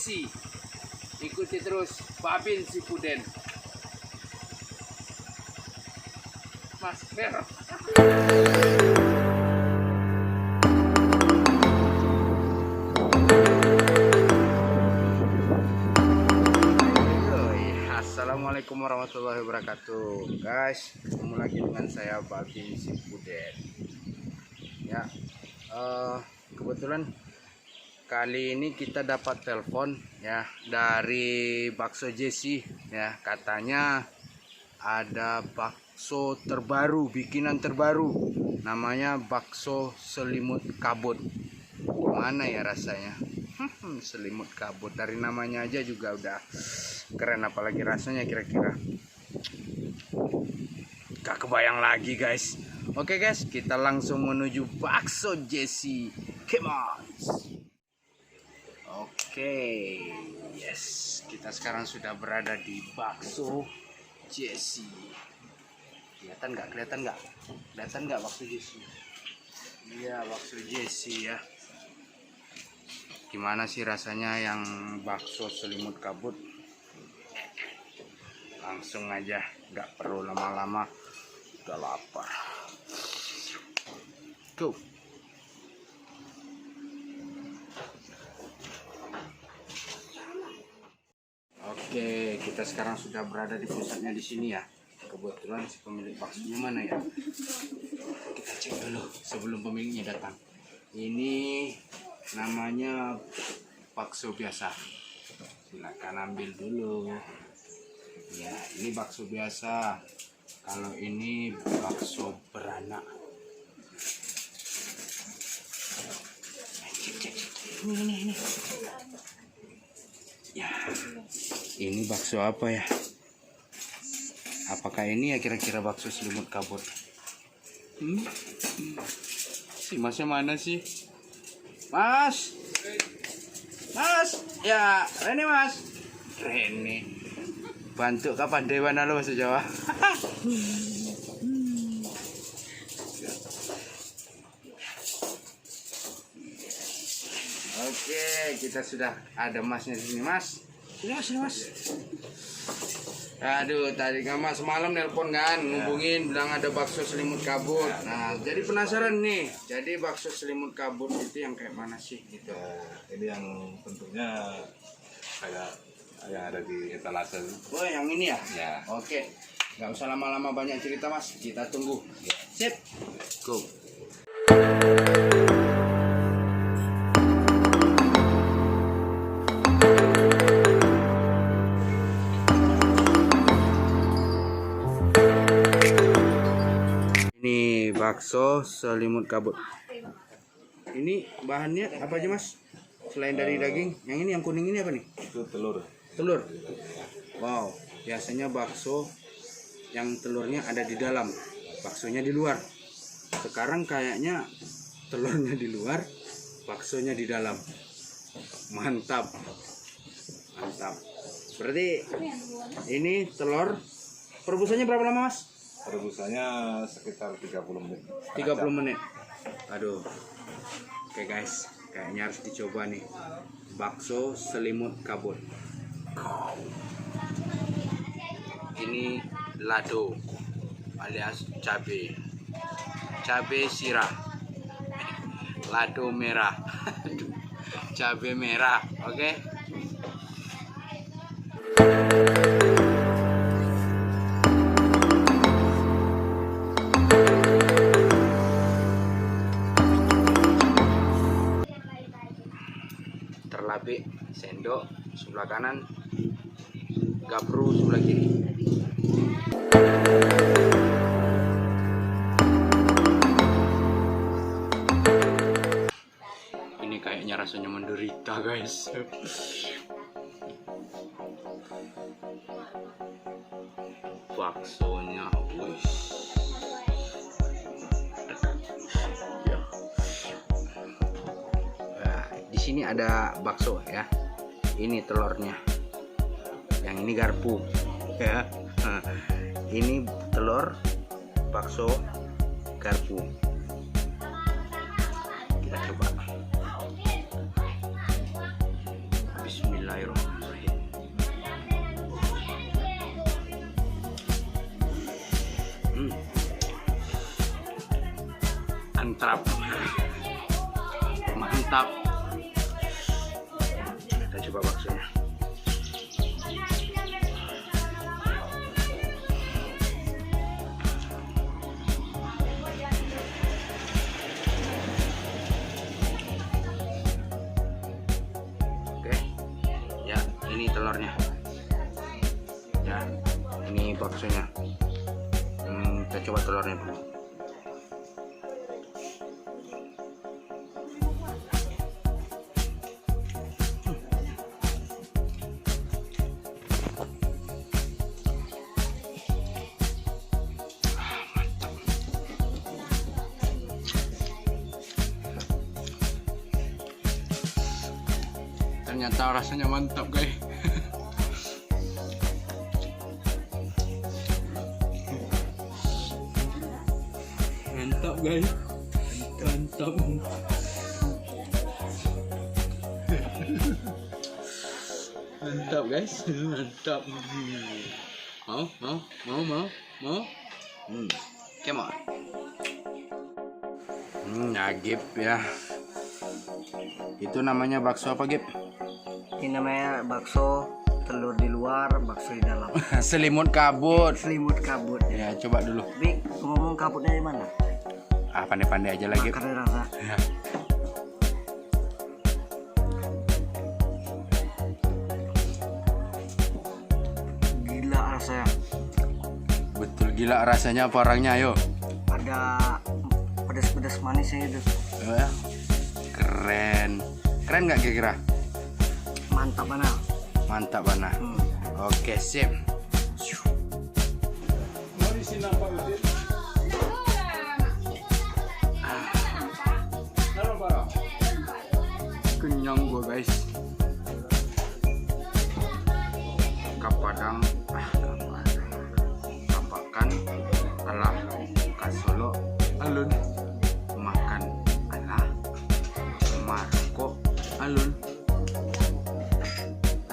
Jesse. Ikuti terus Babin si Puden. Mas Vero. Assalamualaikum warahmatullahi wabarakatuh, guys. Ketemu lagi dengan saya Babin si Puden. Ya, kebetulan kali ini kita dapat telepon ya dari Bakso Jesse ya, katanya ada bakso terbaru, bikinan terbaru, namanya bakso selimut kabut. Gimana ya rasanya? Selimut kabut, dari namanya aja juga udah keren, apalagi rasanya kira-kira gak kebayang lagi, guys. Oke guys, kita langsung menuju Bakso Jesse. Come on. Oke, yes, kita sekarang sudah berada di Bakso Jesse. Kelihatan nggak? Kelihatan nggak Bakso Jesse? Iya, Bakso Jesse ya. Gimana sih rasanya yang bakso selimut kabut? Langsung aja, nggak perlu lama-lama. Udah lapar. Go. Oke, kita sekarang sudah berada di pusatnya di sini ya. Kebetulan si pemilik baksonya mana ya? Kita cek dulu sebelum pemiliknya datang. Ini namanya bakso biasa. Silakan ambil dulu. Ya, ini bakso biasa. Kalau ini bakso beranak. Cek. Ini. Ya, ini bakso apa ya? Apakah ini ya kira-kira bakso selimut kabut? Si masnya mana sih? Mas, ya Rene mas, Rene. Bantu kapan dewan lo bahasa Jawa? Oke, kita sudah ada masnya di sini, mas. Sini mas. Aduh, tadi kan mas semalam nelpon kan, ngubungin bilang ada bakso selimut kabut. Nah, jadi penasaran nih. Jadi bakso selimut kabut itu yang kayak mana sih gitu? Ini yang bentuknya kayak yang ada di etalase. Oh, yang ini ya? Ya. Oke. Nggak usah lama-lama banyak cerita mas, kita tunggu. Sip. Go. Ini bakso selimut kabut. Ini bahannya apa aja mas? Selain dari daging, yang ini yang kuning ini apa nih? Itu telur. Telur. Wow, biasanya bakso yang telurnya ada di dalam, baksonya di luar. Sekarang kayaknya telurnya di luar, baksonya di dalam. Mantap. Berarti ini telur perebusannya berapa lama mas? Rebusannya sekitar 30 menit. 30 menit. Aduh. Oke guys, kayaknya harus dicoba nih. Bakso selimut kabut. Ini lado alias cabe sirah, lado merah. Cabe merah. Oke. Terlapik sendok sebelah kanan, gapru sebelah kiri. Ini kayaknya rasanya menderita guys. Baksonya, wush. Ya. Nah, di sini ada bakso ya. Ini telurnya. Yang ini garpu ya. Nah, ini telur bakso garpu. Kita coba. Bismillah. Bismillahirrahmanirrahim. Mantap. Mantap. Kita coba baksonya. Oke. Ya, ini telurnya. Ya, ini baksonya. Kita coba telurnya dulu. Ternyata rasanya mantap guys. Mantap guys, mantap. Mantap guys, mantap. Mau? Come on. Ya Gip ya. Itu namanya bakso apa Gip? Ini namanya bakso telur di luar, bakso di dalam. Selimut kabut. Selimut kabut. Ya coba dulu. Bik, ngomong kabutnya di mana? Pandai-pandai aja lagi. Makan rasa. Ya. Gila rasanya. Betul gila rasanya apa orangnya, ayo. Ada pedas-pedas manisnya itu. Ya. Keren. Keren nggak kira-kira? Mantap mana? Mantap mana? Oke, sip. Kenyang gua guys. Kapadang, kapakan, alah, kasolo, alun, makan, alah, marco, alun.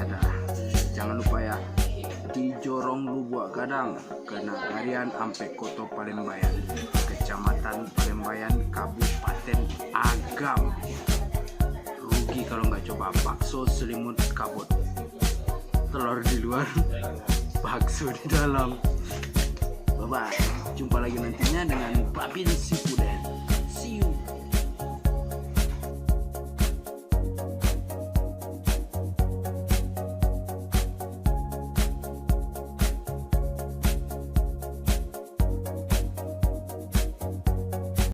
Ada, jangan lupa ya, di Jorong Lubuk Gadang, Kenagarian ampe Koto Palembayan, Kecamatan Palembayan, Kabupaten Agam. Rugi kalau nggak coba bakso selimut kabut, telur di luar, bakso di dalam. Bye bye, jumpa lagi nantinya dengan Babin Sipuden.